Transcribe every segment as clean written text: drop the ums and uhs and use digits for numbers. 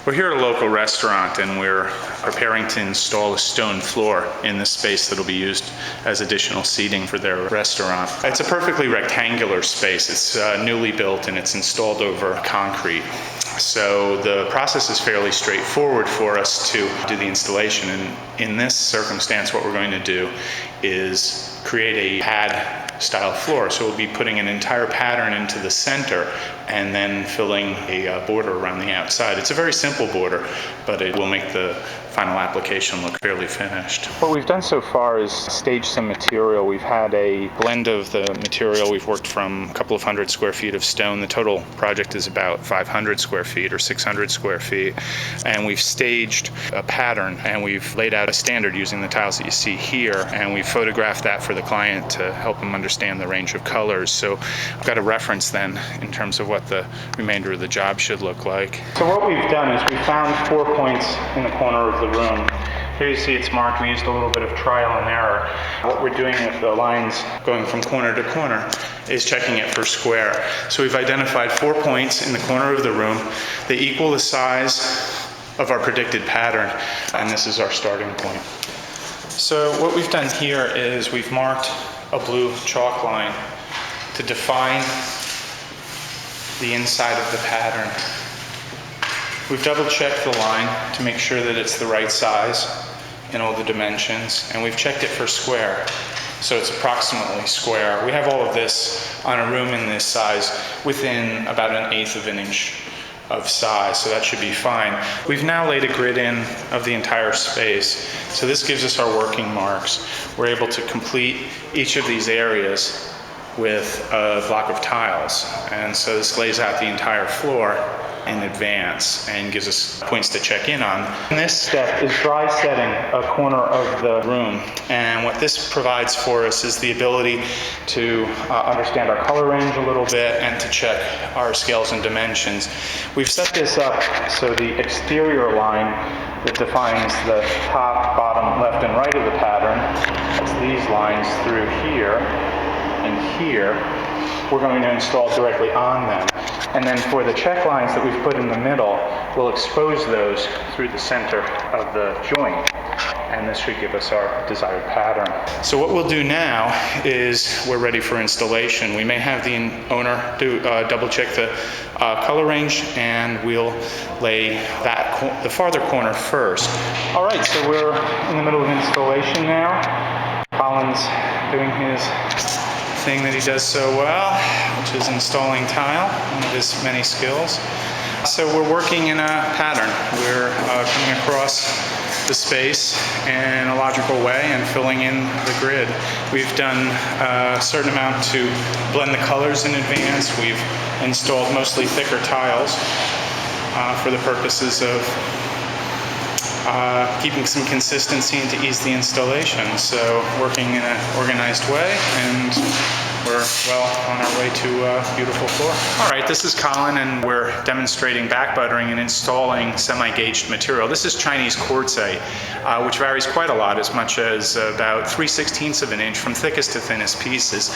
We're here at a local restaurant and we're preparing to install a stone floor in this space that'll be used as additional seating for their restaurant. It's a perfectly rectangular space. It's newly built and it's installed over concrete. So the process is fairly straightforward for us to do the installation. And in this circumstance, what we're going to do is create a pad style floor. So we'll be putting an entire pattern into the center and then filling a border around the outside. It's a very simple border, but it will make the final application look fairly finished. What we've done so far is stage some material. We've had a blend of the material. We've worked from a couple of 100 square feet of stone. The total project is about 500 square feet or 600 square feet. And we've staged a pattern and we've laid out a standard using the tiles that you see here. And we've photographed that for the client to help them understand the range of colors. So I've got a reference then in terms of what the remainder of the job should look like. So what we've done is we found 4 points in the corner of the room. Here you see it's marked. We used a little bit of trial and error. What we're doing with the lines going from corner to corner is checking it for square. So we've identified 4 points in the corner of the room. They equal the size of our predicted pattern, and this is our starting point. So what we've done here is we've marked a blue chalk line to define the inside of the pattern. We've double checked the line to make sure that it's the right size in all the dimensions, and we've checked it for square, so it's approximately square. We have all of this on a room in this size within about 1/8 of an inch of size, so that should be fine. We've now laid a grid in of the entire space, so this gives us our working marks. We're able to complete each of these areas with a block of tiles, and so this lays out the entire floor in advance and gives us points to check in on. And this step is dry setting a corner of the room, and what this provides for us is the ability to understand our color range a little bit and to check our scales and dimensions. We've set this up so the exterior line that defines the top, bottom, left, and right of the pattern, that's these lines through here and here, we're going to install directly on them. And then for the check lines that we've put in the middle, we'll expose those through the center of the joint, and this should give us our desired pattern. So what we'll do now is we're ready for installation. We may have the owner do double check the color range, and we'll lay the farther corner first. All right, so we're in the middle of installation now. Colin's doing his thing that he does so well, which is installing tile, one of his many skills. So we're working in a pattern. We're coming across the space in a logical way and filling in the grid. We've done a certain amount to blend the colors in advance. We've installed mostly thicker tiles for the purposes of keeping some consistency and to ease the installation. So working in an organized way, and we're well on our way to a beautiful floor. All right, this is Colin, and we're demonstrating back buttering and installing semi-gauged material. This is Chinese quartzite, which varies quite a lot, as much as about 3/16 of an inch from thickest to thinnest pieces.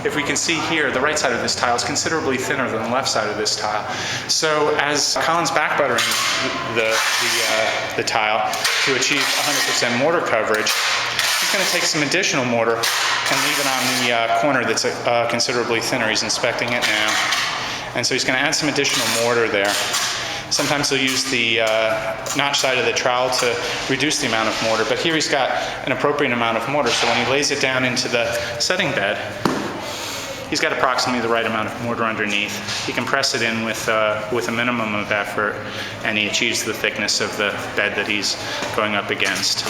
If we can see here, the right side of this tile is considerably thinner than the left side of this tile. So as Colin's back buttering the tile to achieve 100% mortar coverage, he's going to take some additional mortar and leave it on the corner that's considerably thinner. He's inspecting it now. And so he's going to add some additional mortar there. Sometimes he'll use the notch side of the trowel to reduce the amount of mortar, but here he's got an appropriate amount of mortar, so when he lays it down into the setting bed, he's got approximately the right amount of mortar underneath. He can press it in with a minimum of effort, and he achieves the thickness of the bed that he's going up against.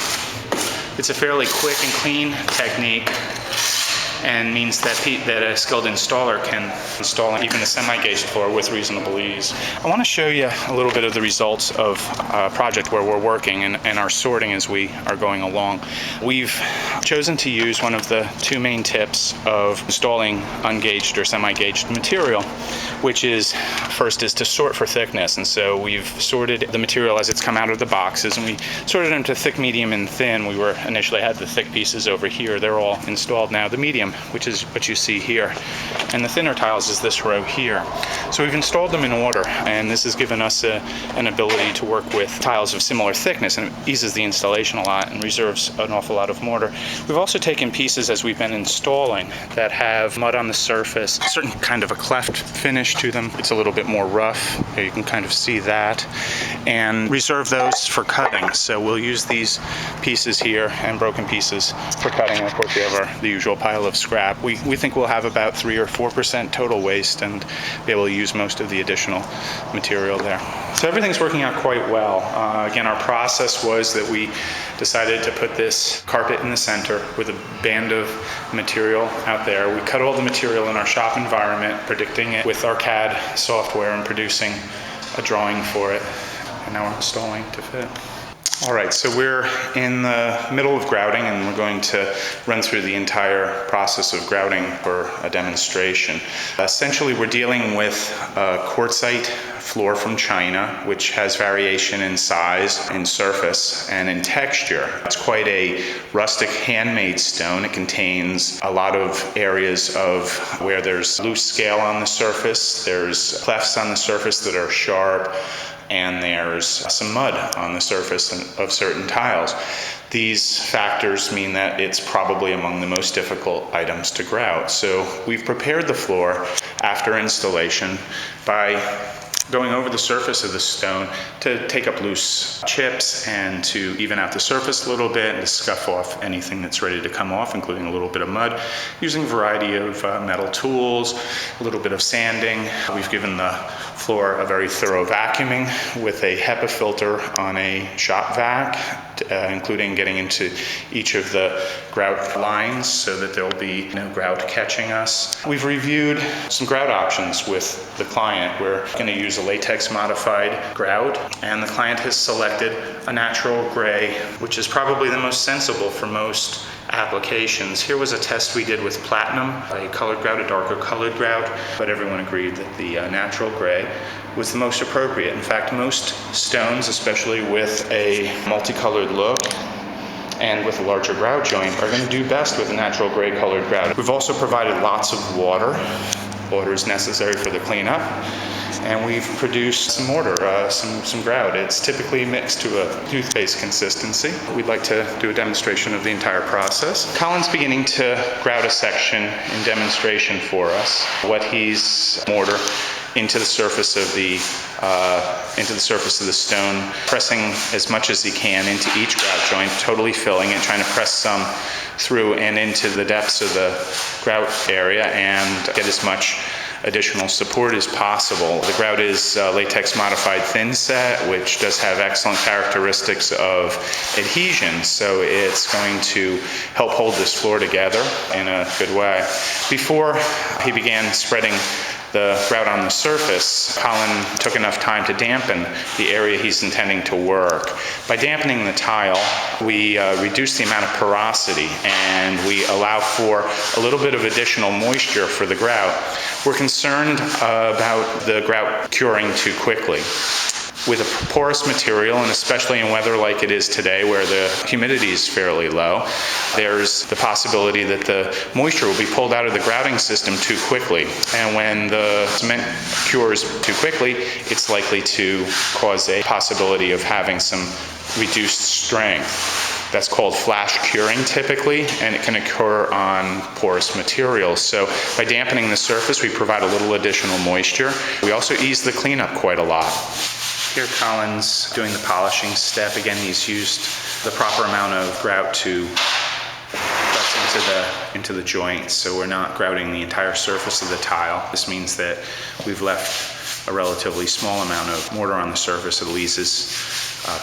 It's a fairly quick and clean technique, and means that a skilled installer can install even a semi-gauged floor with reasonable ease. I want to show you a little bit of the results of a project where we're working and our sorting as we are going along. We've chosen to use one of the two main tips of installing ungauged or semi-gauged material, which is first is to sort for thickness. And so we've sorted the material as it's come out of the boxes, and we sorted them to thick, medium, and thin. We initially had the thick pieces over here. They're all installed now. The medium which is what you see here. And the thinner tiles is this row here. So we've installed them in order, and this has given us an ability to work with tiles of similar thickness, and it eases the installation a lot and reserves an awful lot of mortar. We've also taken pieces as we've been installing that have mud on the surface, a certain kind of a cleft finish to them. It's a little bit more rough. You can kind of see that, and reserve those for cutting. So we'll use these pieces here and broken pieces for cutting. And of course, we have the usual pile of scrap. We think we'll have about 3 or 4% total waste and be able to use most of the additional material there. So everything's working out quite well. Again, our process was that we decided to put this carpet in the center with a band of material out there. We cut all the material in our shop environment, predicting it with our CAD software and producing a drawing for it. And now we're installing to fit. All right, so we're in the middle of grouting, and we're going to run through the entire process of grouting for a demonstration. Essentially, we're dealing with a quartzite floor from China, which has variation in size, in surface, and in texture. It's quite a rustic handmade stone. It contains a lot of areas of where there's loose scale on the surface, there's clefts on the surface that are sharp, and there's some mud on the surface of certain tiles. These factors mean that it's probably among the most difficult items to grout. So we've prepared the floor after installation by going over the surface of the stone to take up loose chips and to even out the surface a little bit and to scuff off anything that's ready to come off, including a little bit of mud, using a variety of metal tools, a little bit of sanding. We've given the floor a very thorough vacuuming with a HEPA filter on a shop vac, including getting into each of the grout lines so that there'll be no grout catching us. We've reviewed some grout options with the client. We're going to use a latex modified grout, and the client has selected a natural gray, which is probably the most sensible for most applications. Here was a test we did with platinum, a colored grout, a darker colored grout, but everyone agreed that the natural gray was the most appropriate. In fact, most stones, especially with a multicolored look and with a larger grout joint, are going to do best with a natural gray colored grout. We've also provided lots of water. Water is necessary for the cleanup. And we've produced some mortar, some grout. It's typically mixed to a toothpaste consistency. We'd like to do a demonstration of the entire process. Colin's beginning to grout a section in demonstration for us. What he's mortar into the surface of the stone, pressing as much as he can into each grout joint, totally filling it, trying to press some through and into the depths of the grout area and get as much additional support as possible. The grout is latex modified thin set, which does have excellent characteristics of adhesion, so it's going to help hold this floor together in a good way. Before he began spreading the grout on the surface, Colin took enough time to dampen the area he's intending to work. By dampening the tile, we reduce the amount of porosity and we allow for a little bit of additional moisture for the grout. We're concerned about the grout curing too quickly. With a porous material, and especially in weather like it is today where the humidity is fairly low, there's the possibility that the moisture will be pulled out of the grouting system too quickly. And when the cement cures too quickly, it's likely to cause a possibility of having some reduced strength. That's called flash curing typically, and it can occur on porous materials. So by dampening the surface, we provide a little additional moisture. We also ease the cleanup quite a lot. Here Colin's doing the polishing step. Again, he's used the proper amount of grout to press into the joint, so we're not grouting the entire surface of the tile. This means that we've left a relatively small amount of mortar on the surface. It eases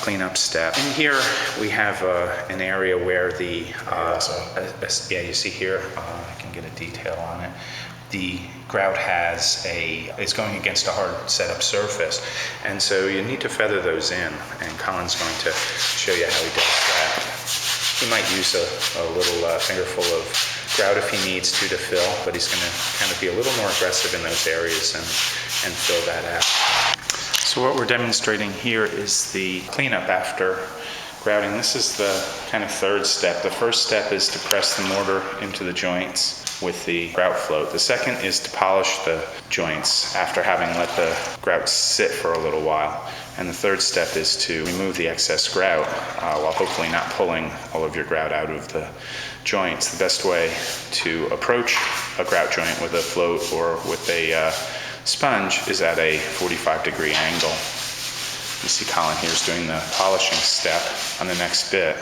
cleanup step. And here we have an area where the, yeah, you see here, I can get a detail on it. The grout is going against a hard setup surface, and so you need to feather those in, and Colin's going to show you how he does that. He might use a little fingerful of grout if he needs to fill, but he's going to kind of be a little more aggressive in those areas and fill that out. So what we're demonstrating here is the cleanup after Grouting, this is the kind of third step. The first step is to press the mortar into the joints with the grout float. The second is to polish the joints after having let the grout sit for a little while. And the third step is to remove the excess grout while hopefully not pulling all of your grout out of the joints. The best way to approach a grout joint with a float or with a sponge is at a 45-degree angle. You see Colin here is doing the polishing step on the next bit.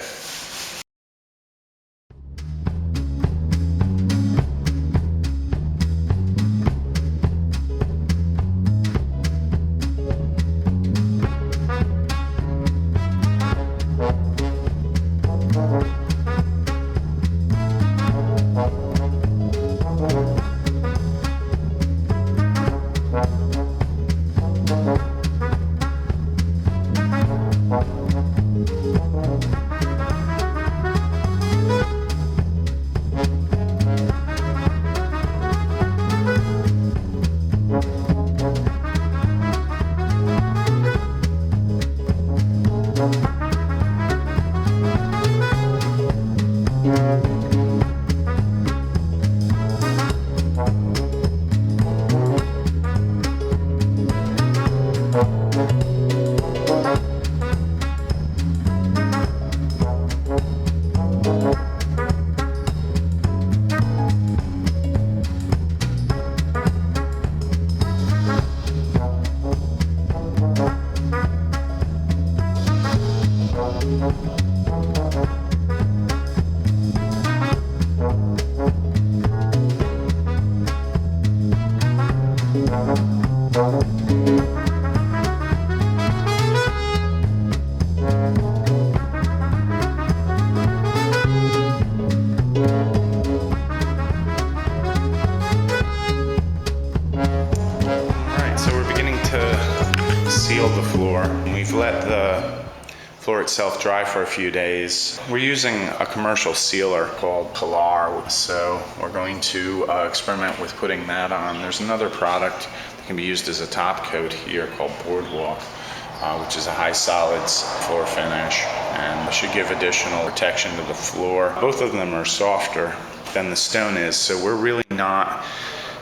Seal the floor. We've let the floor itself dry for a few days. We're using a commercial sealer called Pilar, so we're going to experiment with putting that on. There's another product that can be used as a top coat here called Boardwalk, which is a high solids floor finish and should give additional protection to the floor. Both of them are softer than the stone is, so we're really not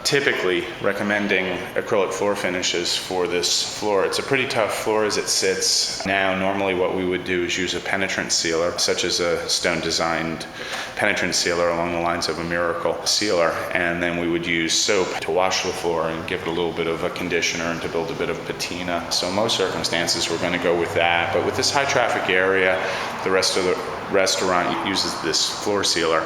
typically recommending acrylic floor finishes for this floor. It's a pretty tough floor as it sits. Now, normally what we would do is use a penetrant sealer, such as a stone designed penetrant sealer along the lines of a Miracle sealer, and then we would use soap to wash the floor and give it a little bit of a conditioner and to build a bit of patina. So in most circumstances we're going to go with that, but with this high traffic area, the rest of the restaurant uses this floor sealer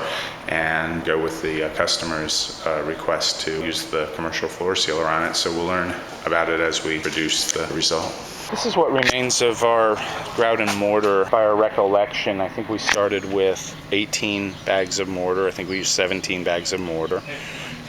and go with the customer's request to use the commercial floor sealer on it. So we'll learn about it as we produce the result. This is what remains of our grout and mortar. By our recollection, I think we started with 18 bags of mortar. I think we used 17 bags of mortar.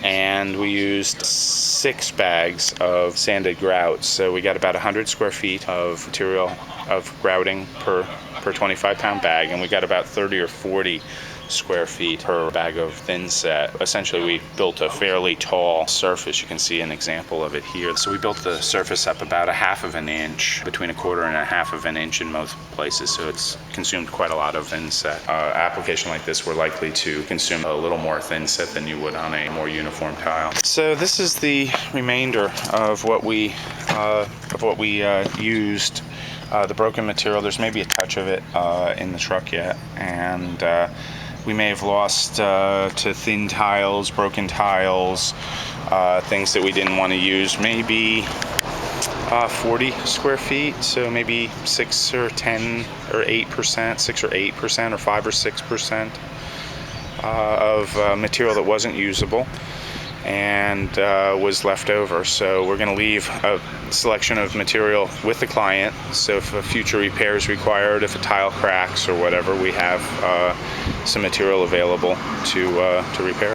And we used 6 bags of sanded grout. So we got about 100 square feet of material of grouting per 25-pound bag, and we got about 30 or 40 square feet per bag of thin set. Essentially, we built a fairly tall surface. You can see an example of it here. So we built the surface up about 1/2 of an inch, between 1/4 and 1/2 of an inch in most places. So it's consumed quite a lot of thin set. Application like this, we're likely to consume a little more thin set than you would on a more uniform tile. So this is the remainder of what we used. The broken material, there's maybe a touch of it in the truck yet, and we may have lost to thin tiles, broken tiles, things that we didn't want to use, maybe 40 square feet, so maybe 6 or 10 or 8%, 6 or 8%, or 5 or 6% of material that wasn't usable and was left over. So we're going to leave a selection of material with the client, so if a future repair is required, if a tile cracks or whatever, we have some material available to repair.